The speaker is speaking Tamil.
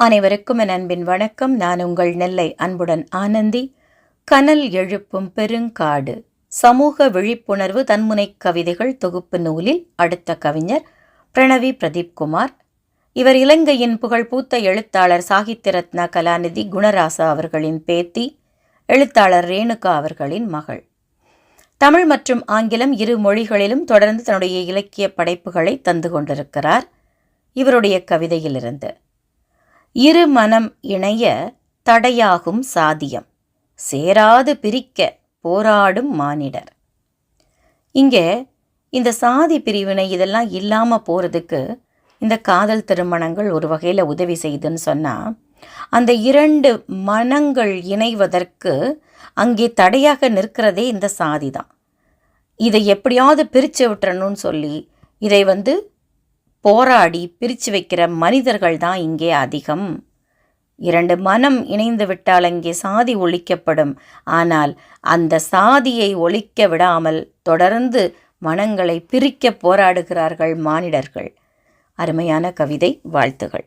அனைவருக்கும் என் அன்பின் வணக்கம். நான் உங்கள் நெல்லை அன்புடன் ஆனந்தி. கனல் எழுப்பும் பெருங்காடு சமூக விழிப்புணர்வு தன்முனை கவிதைகள் தொகுப்பு நூலில் அடுத்த கவிஞர் பிரணவி பிரதீப்குமார். இவர் இலங்கையின் புகழ்பூத்த எழுத்தாளர் சாகித்ய ரத்னா கலாநிதி குணராசா அவர்களின் பேத்தி, எழுத்தாளர் ரேணுகா அவர்களின் மகள். தமிழ் மற்றும் ஆங்கிலம் இரு மொழிகளிலும் தொடர்ந்து தன்னுடைய இலக்கிய படைப்புகளை தந்து கொண்டிருக்கிறார். இவருடைய கவிதையிலிருந்து: இரு மனம் இணைய தடையாகும் சாதியம், சேராது பிரிக்க போராடும் மானிடர். இங்கே இந்த சாதி பிரிவினை இதெல்லாம் இல்லாமல் போகிறதுக்கு இந்த காதல் திருமணங்கள் ஒரு வகையில் உதவி செய்துன்னு சொன்னால், அந்த இரண்டு மனங்கள் இணைவதற்கு அங்கே தடையாக நிற்கிறதே இந்த சாதி தான். இதை எப்படியாவது பிரித்து விட்டுறணும்னு சொல்லி இதை போராடி பிரித்து வைக்கிற மனிதர்கள் தான் இங்கே அதிகம். இரண்டு மனம் இணைந்து விட்டால் அங்கே சாதி ஒழிக்கப்படும். ஆனால் அந்த சாதியை ஒழிக்க விடாமல் தொடர்ந்து மனங்களை பிரிக்க போராடுகிறார்கள் மானிடர்கள். அருமையான கவிதை. வாழ்த்துகள்.